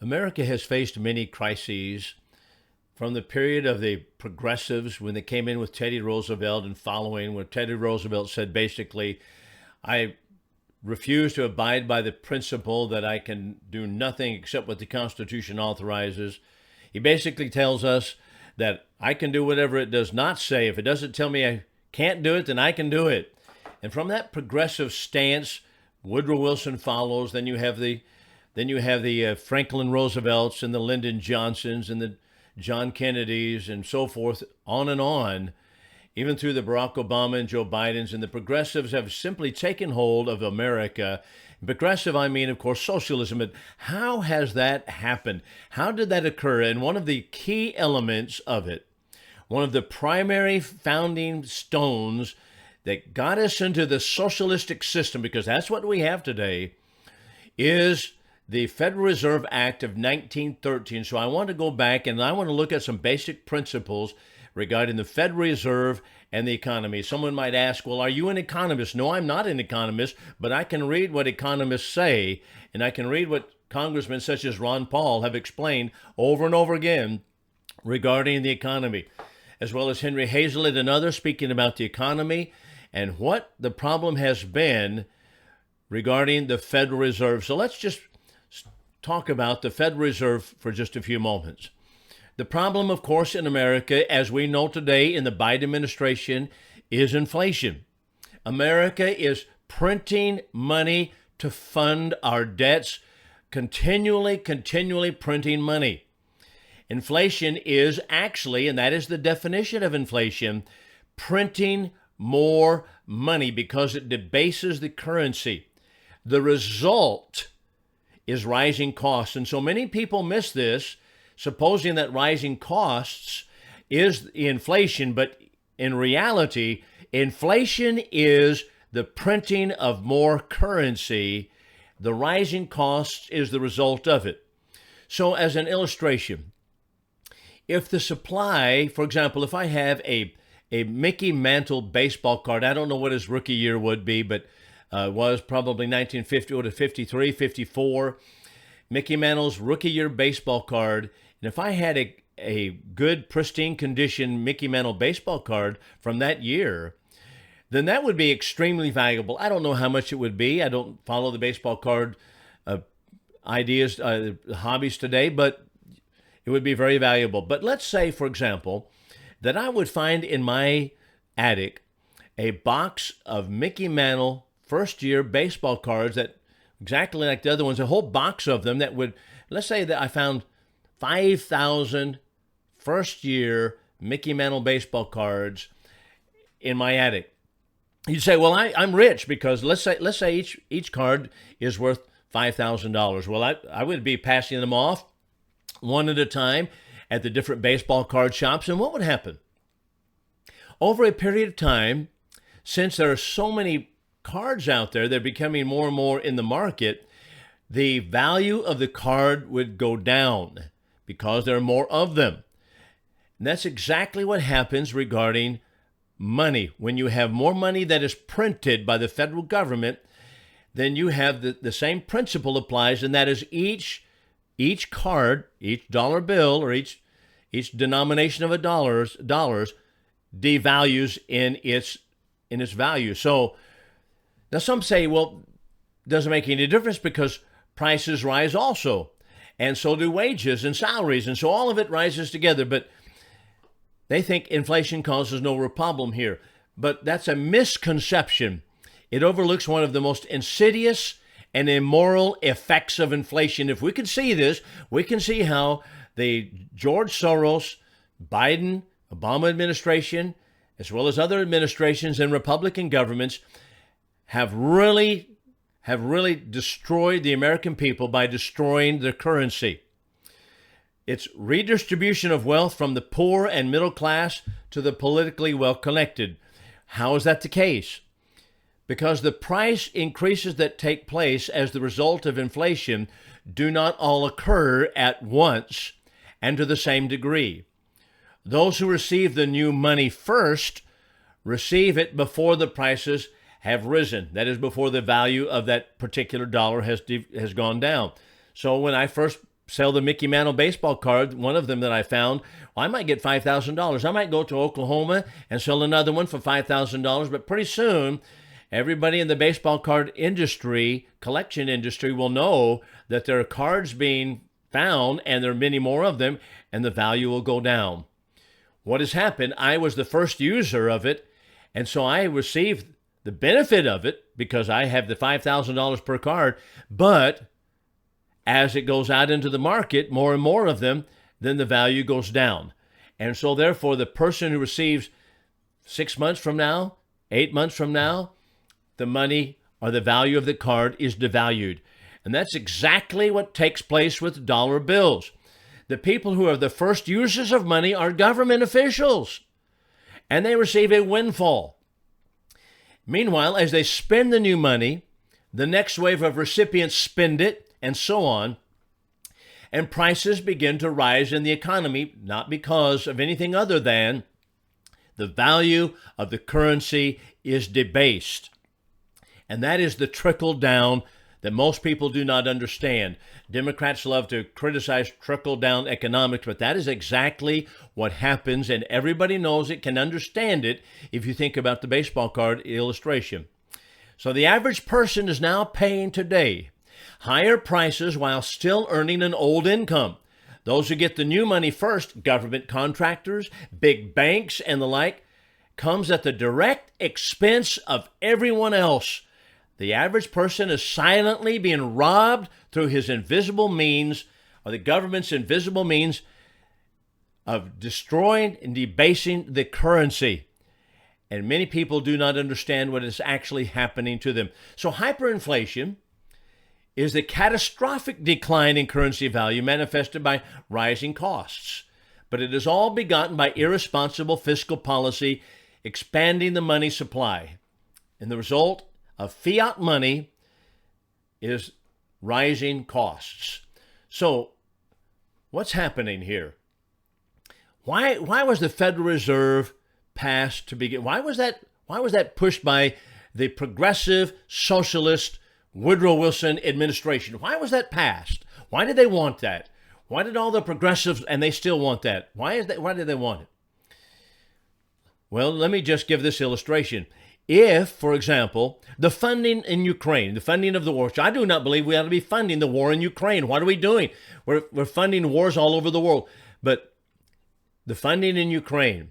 America has faced many crises from the period of the progressives when they came in with Teddy Roosevelt and following, when Teddy Roosevelt said basically, I refuse to abide by the principle that I can do nothing except what the Constitution authorizes. He basically tells us that I can do whatever it does not say. If it doesn't tell me I can't do it, then I can do it. And from that progressive stance, Woodrow Wilson follows. Then you have the Franklin Roosevelts and the Lyndon Johnsons and the John Kennedys and so forth, on, even through the Barack Obama and Joe Bidens. And the progressives have simply taken hold of America. Progressive, I mean, of course, socialism. But how has that happened? How did that occur? And one of the key elements of it, one of the primary founding stones that got us into the socialistic system, because that's what we have today, is the Federal Reserve Act of 1913. So I want to go back and I want to look at some basic principles regarding the Federal Reserve and the economy. Someone might ask, well, are you an economist? No, I'm not an economist, but I can read what economists say, and I can read what congressmen such as Ron Paul have explained over and over again regarding the economy, as well as Henry Hazlitt and others speaking about the economy and what the problem has been regarding the Federal Reserve. So let's just talk about the Federal Reserve for just a few moments. The problem, of course, in America, as we know today in the Biden administration, is inflation. America is printing money to fund our debts, continually printing money. Inflation is actually, and that is the definition of inflation, printing more money because it debases the currency. The result is rising costs. And so many people miss this, supposing that rising costs is inflation, but in reality, inflation is the printing of more currency. The rising costs is the result of it. So as an illustration, if the supply, for example, if I have a Mickey Mantle baseball card, I don't know what his rookie year would be, but was probably 1950 to 53, 54. Mickey Mantle's rookie year baseball card. And if I had a good, pristine condition Mickey Mantle baseball card from that year, then that would be extremely valuable. I don't know how much it would be. I don't follow the baseball card ideas, hobbies today, but it would be very valuable. But let's say, for example, that I would find in my attic a box of Mickey Mantle first year baseball cards that exactly like the other ones, a whole box of them that would, let's say that I found 5,000 first year Mickey Mantle baseball cards in my attic. You'd say, well, I'm rich because let's say each card is worth $5,000. Well, I would be passing them off one at a time at the different baseball card shops. And what would happen? Over a period of time, since there are so many cards out there, they're becoming more and more in the market, the value of the card would go down because there are more of them. And that's exactly what happens regarding money. When you have more money that is printed by the federal government, then you have the same principle applies, and that is each card, each dollar bill, or each denomination of dollars devalues in its value. So now some say, well, it doesn't make any difference because prices rise also, and so do wages and salaries, and so all of it rises together. But they think inflation causes no real problem here. But that's a misconception. It overlooks one of the most insidious and immoral effects of inflation. If we could see this, we can see how the George Soros, Biden, Obama administration, as well as other administrations and Republican governments have really destroyed the American people by destroying their currency. It's redistribution of wealth from the poor and middle class to the politically well-connected. How is that the case? Because the price increases that take place as the result of inflation do not all occur at once and to the same degree. Those who receive the new money first receive it before the prices have risen. That is, before the value of that particular dollar has gone down. So when I first sell the Mickey Mantle baseball card, one of them that I found, well, I might get $5,000. I might go to Oklahoma and sell another one for $5,000, but pretty soon, everybody in the baseball card industry, collection industry, will know that there are cards being found, and there are many more of them, and the value will go down. What has happened, I was the first user of it, and so I received the benefit of it because I have the $5,000 per card, but as it goes out into the market, more and more of them, then the value goes down. And so therefore, the person who receives 6 months from now, 8 months from now, the money or the value of the card is devalued. And that's exactly what takes place with dollar bills. The people who are the first users of money are government officials, and they receive a windfall. Meanwhile, as they spend the new money, the next wave of recipients spend it, and so on, and prices begin to rise in the economy, not because of anything other than the value of the currency is debased. And that is the trickle down that most people do not understand. Democrats love to criticize trickle down economics, but that is exactly what happens, and everybody knows it, can understand it if you think about the baseball card illustration. So the average person is now paying today higher prices while still earning an old income. Those who get the new money first, government contractors, big banks, and the like, comes at the direct expense of everyone else. The average person is silently being robbed through his invisible means, or the government's invisible means of destroying and debasing the currency. And many people do not understand what is actually happening to them. So hyperinflation is the catastrophic decline in currency value manifested by rising costs. But it is all begotten by irresponsible fiscal policy, expanding the money supply. And the result of fiat money is rising costs. So what's happening here? Why was the Federal Reserve passed to begin? Why was that pushed by the progressive socialist Woodrow Wilson administration? Why was that passed? Why did they want that? Why did all the progressives, and they still want that? Why did they want it? Well, let me just give this illustration. If, for example, the funding in Ukraine, the funding of the war, which I do not believe we ought to be funding the war in Ukraine. What are we doing? We're funding wars all over the world. But the funding in Ukraine,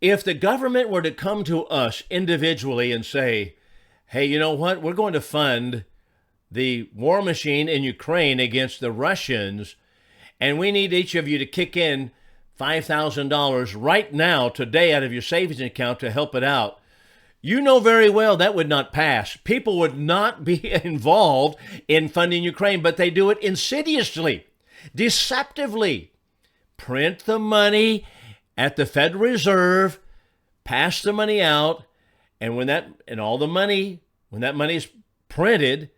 if the government were to come to us individually and say, hey, you know what? We're going to fund the war machine in Ukraine against the Russians, and we need each of you to kick in $5,000 right now, today, out of your savings account to help it out. You know very well that would not pass. People would not be involved in funding Ukraine, but they do it insidiously, deceptively. Print the money at the Federal Reserve, pass the money out, and when that money is printed,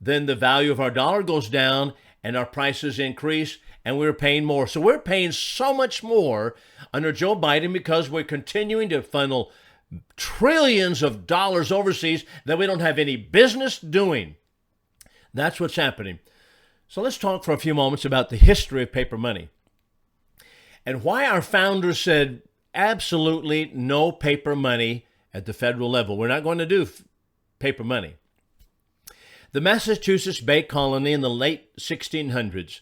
then the value of our dollar goes down and our prices increase, and we're paying more. So we're paying so much more under Joe Biden because we're continuing to funnel trillions of dollars overseas that we don't have any business doing. That's what's happening. So let's talk for a few moments about the history of paper money and why our founders said absolutely no paper money at the federal level. We're not going to do paper money. The Massachusetts Bay Colony in the late 1600s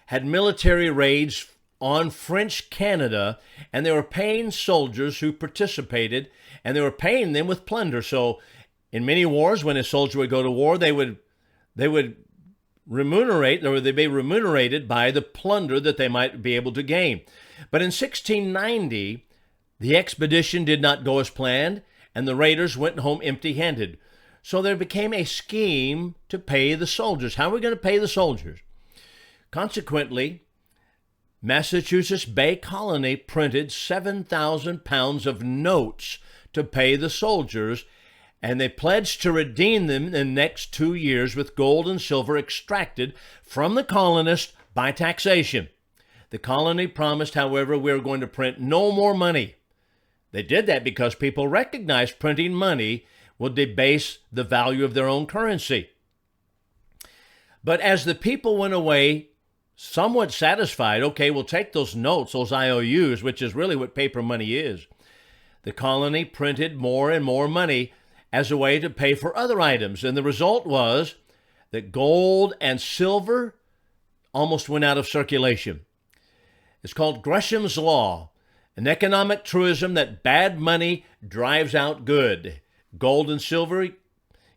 had military raids on French Canada, and they were paying soldiers who participated, and they were paying them with plunder. So in many wars, when a soldier would go to war, they would remunerate, or they'd be remunerated by the plunder that they might be able to gain. But in 1690, the expedition did not go as planned, and the raiders went home empty-handed. So there became a scheme to pay the soldiers. How are we going to pay the soldiers? Consequently, Massachusetts Bay Colony printed 7,000 pounds of notes to pay the soldiers, and they pledged to redeem them in the next 2 years with gold and silver extracted from the colonists by taxation. The colony promised, however, we were going to print no more money. They did that because people recognized printing money will debase the value of their own currency. But as the people went away somewhat satisfied, okay, we'll take those notes, those IOUs, which is really what paper money is. The colony printed more and more money as a way to pay for other items. And the result was that gold and silver almost went out of circulation. It's called Gresham's Law, an economic truism that bad money drives out good. Gold and silver,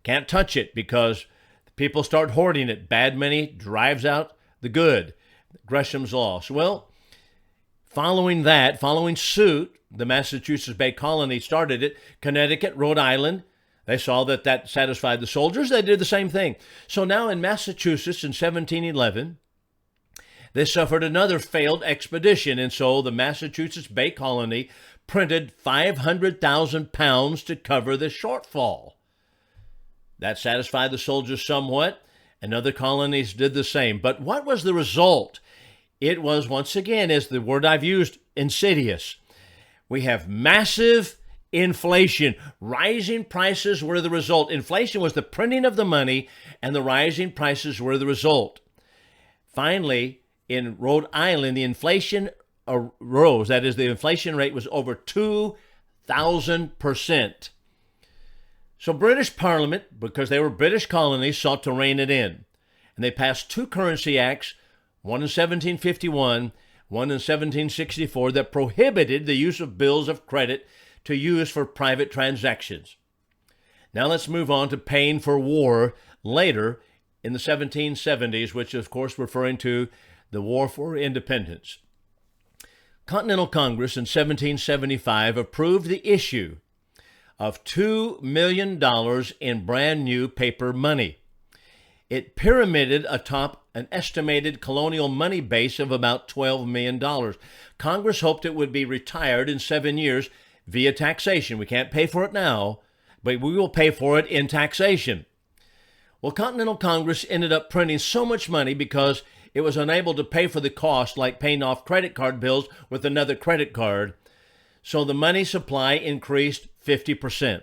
can't touch it because people start hoarding it. Bad money drives out the good. Gresham's Law. So, well, following suit, the Massachusetts Bay Colony started it. Connecticut, Rhode Island, they saw that that satisfied the soldiers. They did the same thing. So now in Massachusetts in 1711, they suffered another failed expedition, and so the Massachusetts Bay Colony printed 500,000 pounds to cover the shortfall. That satisfied the soldiers somewhat, and other colonies did the same. But what was the result? It was, once again, as the word I've used, insidious. We have massive inflation. Rising prices were the result. Inflation was the printing of the money, and the rising prices were the result. Finally, in Rhode Island, the inflation rose. That is, the inflation rate was over 2,000%. So British Parliament, because they were British colonies, sought to rein it in. And they passed two currency acts, one in 1751, one in 1764, that prohibited the use of bills of credit to use for private transactions. Now let's move on to paying for war later in the 1770s, which is, of course, referring to the War for Independence. Continental Congress in 1775 approved the issue of $2 million in brand new paper money. It pyramided atop an estimated colonial money base of about $12 million. Congress hoped it would be retired in 7 years via taxation. We can't pay for it now, but we will pay for it in taxation. Well, Continental Congress ended up printing so much money because it was unable to pay for the cost, like paying off credit card bills with another credit card. So the money supply increased 50%.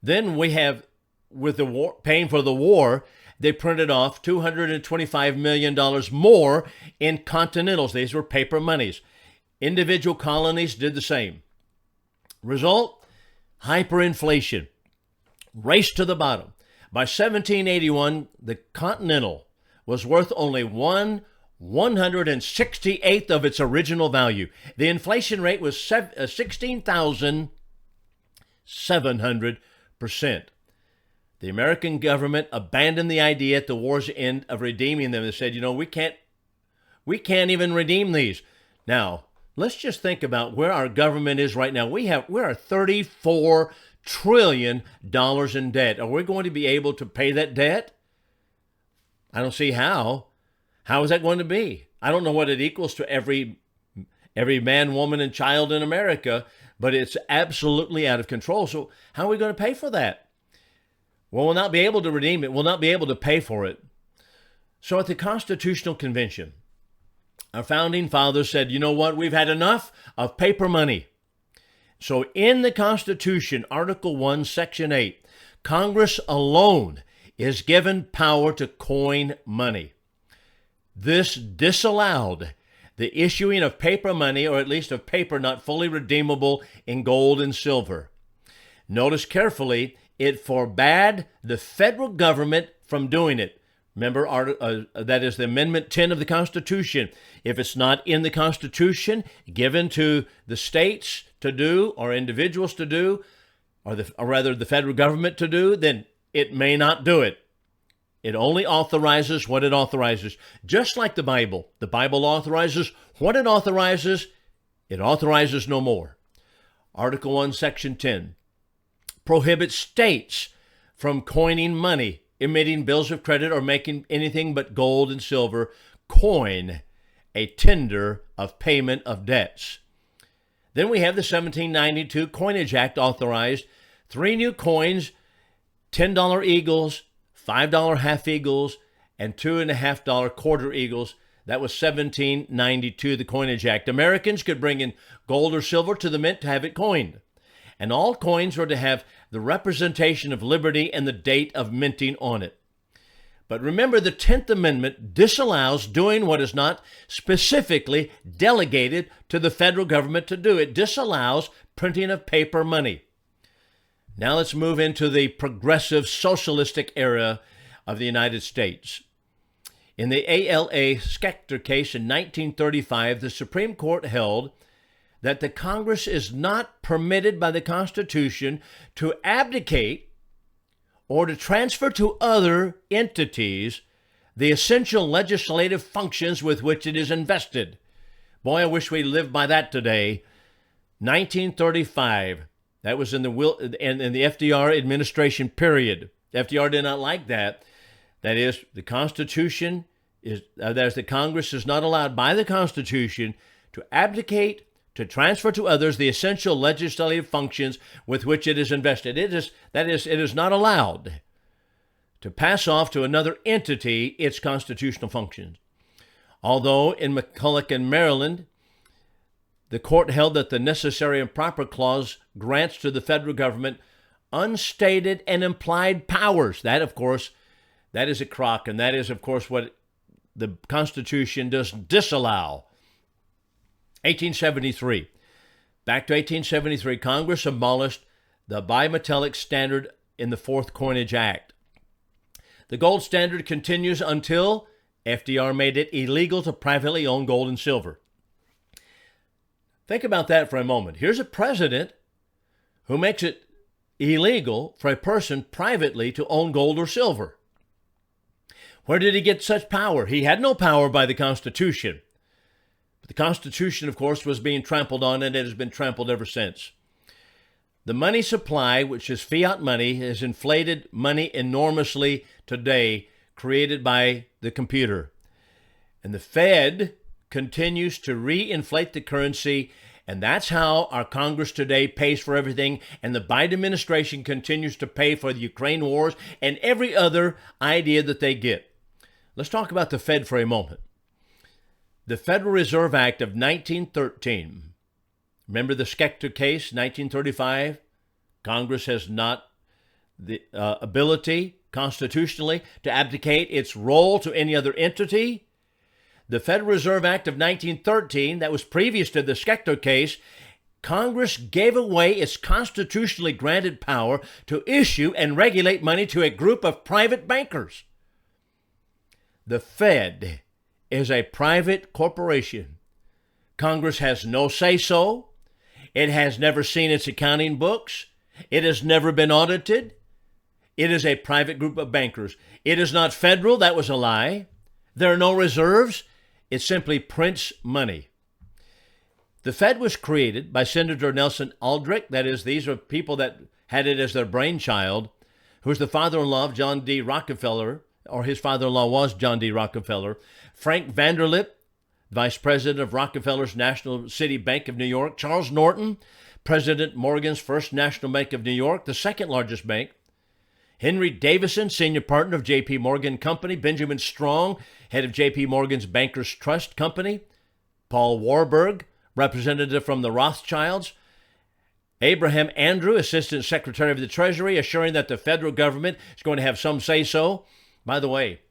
Then we have, with the war, paying for the war, they printed off $225 million more in continentals. These were paper monies. Individual colonies did the same. Result, hyperinflation. Race to the bottom. By 1781, the continental was worth only 1/168th of its original value. The inflation rate was 16,700%. The American government abandoned the idea at the war's end of redeeming them. They said, we can't even redeem these. Now, let's just think about where our government is right now. We're $34 trillion in debt. Are we going to be able to pay that debt? I don't see how. How is that going to be? I don't know what it equals to every man, woman, and child in America, but it's absolutely out of control. So how are we going to pay for that? Well, we'll not be able to redeem it. We'll not be able to pay for it. So at the Constitutional Convention, our founding fathers said, you know what? We've had enough of paper money. So in the Constitution, Article 1, Section 8, Congress alone is given power to coin money. This disallowed the issuing of paper money, or at least of paper not fully redeemable in gold and silver. Notice carefully, it forbade the federal government from doing it. Remember, that is the Amendment 10 of the Constitution. If it's not in the Constitution, given to the states to do, or individuals to do, or rather the federal government to do, then it may not do it. It only authorizes what it authorizes. Just like the Bible. The Bible authorizes what it authorizes no more. Article 1, Section 10 prohibits states from coining money, emitting bills of credit, or making anything but gold and silver coin a tender of payment of debts. Then we have the 1792 Coinage Act authorized 3 new coins, $10 eagles, $5 half eagles, and $2.50 quarter eagles. That was 1792, the Coinage Act. Americans could bring in gold or silver to the mint to have it coined. And all coins were to have the representation of liberty and the date of minting on it. But remember, the 10th Amendment disallows doing what is not specifically delegated to the federal government to do. It disallows printing of paper money. Now let's move into the progressive socialistic era of the United States. In the ALA Schechter case in 1935, the Supreme Court held that the Congress is not permitted by the Constitution to abdicate or to transfer to other entities the essential legislative functions with which it is invested. Boy, I wish we lived by that today. 1935, that was in the FDR administration period. FDR did not like that. That is, the Constitution is, the Congress is not allowed by the Constitution to abdicate, to transfer to others the essential legislative functions with which it is invested. It is not allowed to pass off to another entity its constitutional functions. Although in McCulloch, Maryland, the court held that the necessary and proper clause grants to the federal government unstated and implied powers. That, of course, that is a crock, and that is, of course, what the Constitution does disallow. 1873. Back to 1873, Congress abolished the bimetallic standard in the Fourth Coinage Act. The gold standard continues until FDR made it illegal to privately own gold and silver. Think about that for a moment. Here's a president who makes it illegal for a person privately to own gold or silver. Where did he get such power? He had no power by the Constitution. The Constitution, of course, was being trampled on, and it has been trampled ever since. The money supply, which is fiat money, has inflated money enormously today, created by the computer. And the Fed continues to reinflate the currency, and that's how our Congress today pays for everything. And the Biden administration continues to pay for the Ukraine wars and every other idea that they get. Let's talk about the Fed for a moment. The Federal Reserve Act of 1913. Remember the Schechter case, 1935? Congress has not the ability constitutionally to abdicate its role to any other entity. The Federal Reserve Act of 1913, that was previous to the Schechter case, Congress gave away its constitutionally granted power to issue and regulate money to a group of private bankers. The Fed is a private corporation. Congress has no say-so. It has never seen its accounting books. It has never been audited. It is a private group of bankers. It is not federal. That was a lie. There are no reserves. It simply prints money. The Fed was created by Senator Nelson Aldrich. That is, these are people that had it as their brainchild, who was the father-in-law of John D. Rockefeller, or his father-in-law was John D. Rockefeller. Frank Vanderlip, vice president of Rockefeller's National City Bank of New York. Charles Norton, President Morgan's First National Bank of New York, the second largest bank. Henry Davison, senior partner of J.P. Morgan Company. Benjamin Strong, head of J.P. Morgan's Bankers Trust Company. Paul Warburg, representative from the Rothschilds. Abraham Andrew, Assistant Secretary of the Treasury, assuring that the federal government is going to have some say-so. By the way,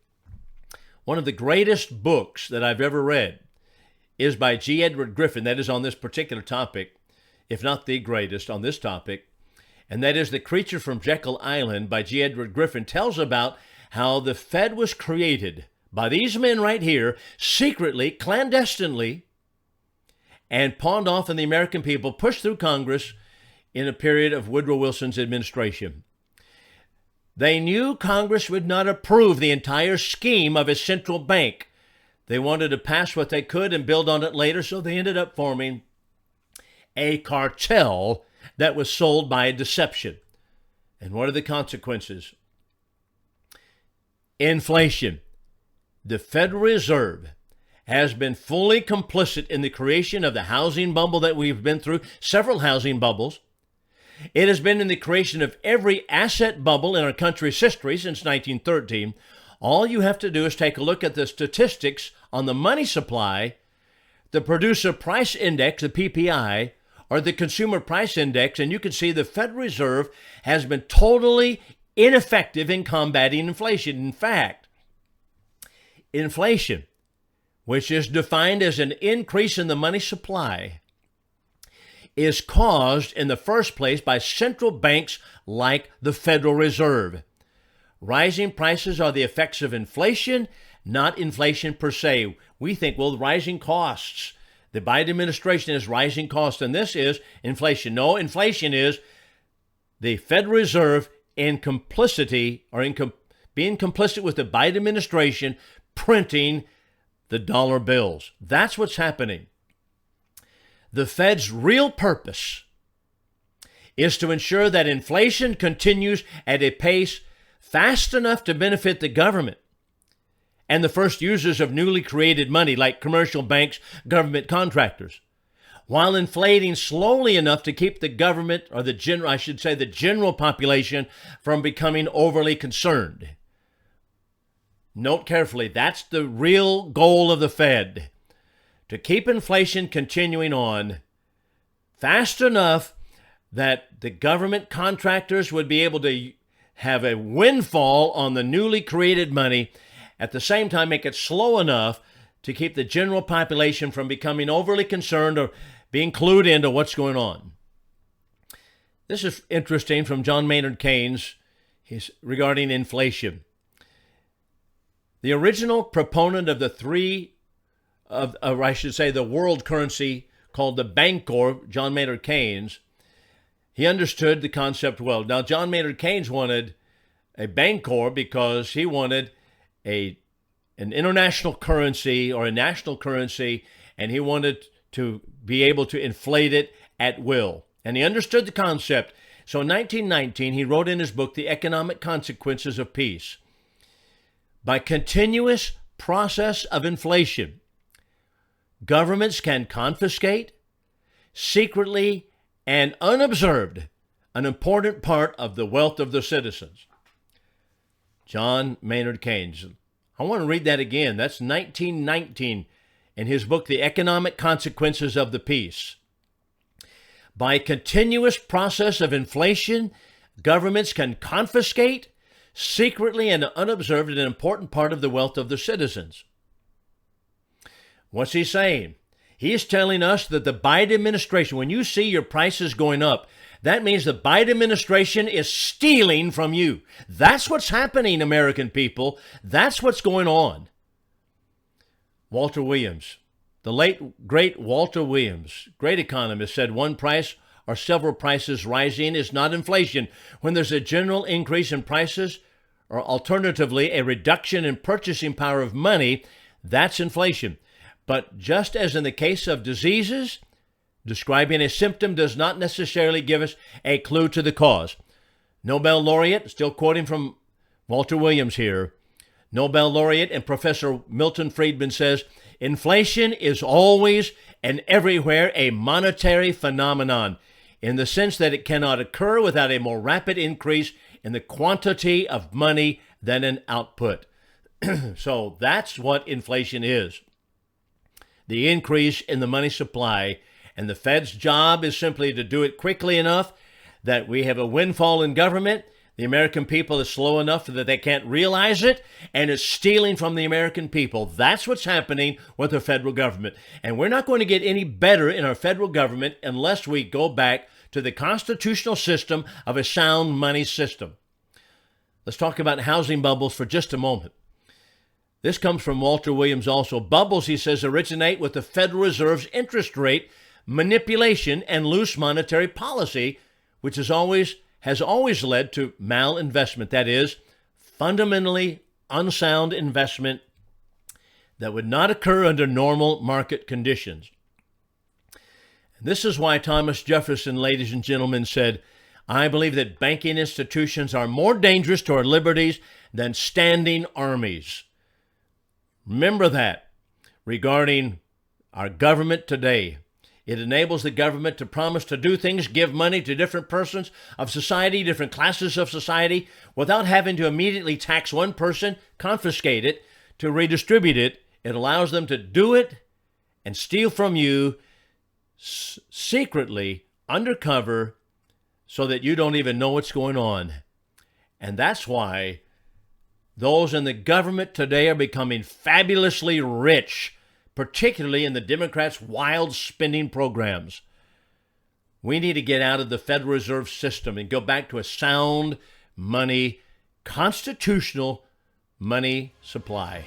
one of the greatest books that I've ever read is by G. Edward Griffin. That is on this particular topic, if not the greatest on this topic. And that is The Creature from Jekyll Island by G. Edward Griffin. Tells about how the Fed was created by these men right here, secretly, clandestinely, and pawned off on the American people, pushed through Congress in a period of Woodrow Wilson's administration. They knew Congress would not approve the entire scheme of a central bank. They wanted to pass what they could and build on it later, so they ended up forming a cartel that was sold by deception. And what are the consequences? Inflation. The Federal Reserve has been fully complicit in the creation of the housing bubble that we've been through, several housing bubbles. It has been in the creation of every asset bubble in our country's history since 1913. All you have to do is take a look at the statistics on the money supply, the Producer Price Index, the PPI, or the Consumer Price Index, and you can see the Federal Reserve has been totally ineffective in combating inflation. In fact, Inflation, which is defined as an increase in the money supply, is caused in the first place by central banks like the Federal Reserve. Rising prices are the effects of inflation, not inflation per se. We think, well, rising costs. The Biden administration is rising costs, and this is inflation. No, inflation is the Federal Reserve in complicity or being complicit with the Biden administration printing the dollar bills. That's what's happening. The Fed's real purpose is to ensure that inflation continues at a pace fast enough to benefit the government and the first users of newly created money like commercial banks, government contractors, while inflating slowly enough to keep the government, or the general population, from becoming overly concerned. Note carefully, that's the real goal of the Fed, to keep inflation continuing on fast enough that the government contractors would be able to have a windfall on the newly created money, at the same time make it slow enough to keep the general population from becoming overly concerned or being clued into what's going on. This is interesting from John Maynard Keynes regarding inflation. The original proponent of the world currency called the Bancor, John Maynard Keynes, he understood the concept well. Now, John Maynard Keynes wanted a Bancor because he wanted an international currency or a national currency, and he wanted to be able to inflate it at will. And he understood the concept. So in 1919, he wrote in his book, The Economic Consequences of Peace. By continuous process of inflation, governments can confiscate, secretly and unobserved, an important part of the wealth of the citizens. John Maynard Keynes. I want to read that again. That's 1919 in his book, The Economic Consequences of the Peace. By continuous process of inflation, governments can confiscate, secretly and unobserved, an important part of the wealth of the citizens. What's he saying? He's telling us that the Biden administration, when you see your prices going up, that means the Biden administration is stealing from you. That's what's happening, American people. That's what's going on. Walter Williams, the late, great Walter Williams, great economist, said one price or several prices rising is not inflation. When there's a general increase in prices, or alternatively, a reduction in purchasing power of money, that's inflation. But just as in the case of diseases, describing a symptom does not necessarily give us a clue to the cause. Nobel laureate, still quoting from Walter Williams here, Nobel laureate and Professor Milton Friedman says, inflation is always and everywhere a monetary phenomenon, in the sense that it cannot occur without a more rapid increase in the quantity of money than an output. So that's what inflation is. The increase in the money supply, and the Fed's job is simply to do it quickly enough that we have a windfall in government. The American people is slow enough that they can't realize it, and it's stealing from the American people. That's what's happening with the federal government. And we're not going to get any better in our federal government unless we go back to the constitutional system of a sound money system. Let's talk about housing bubbles for just a moment. This comes from Walter Williams also. Bubbles, he says, originate with the Federal Reserve's interest rate manipulation and loose monetary policy, which has always led to malinvestment. That is, fundamentally unsound investment that would not occur under normal market conditions. And this is why Thomas Jefferson, ladies and gentlemen, said, I believe that banking institutions are more dangerous to our liberties than standing armies. Remember that regarding our government today. It enables the government to promise to do things, give money to different persons of society, different classes of society, without having to immediately tax one person, confiscate it, to redistribute it. It allows them to do it and steal from you secretly, undercover, so that you don't even know what's going on. And that's why Those in the government today are becoming fabulously rich, particularly in the Democrats' wild spending programs. We need to get out of the Federal Reserve System and go back to a sound money, constitutional money supply.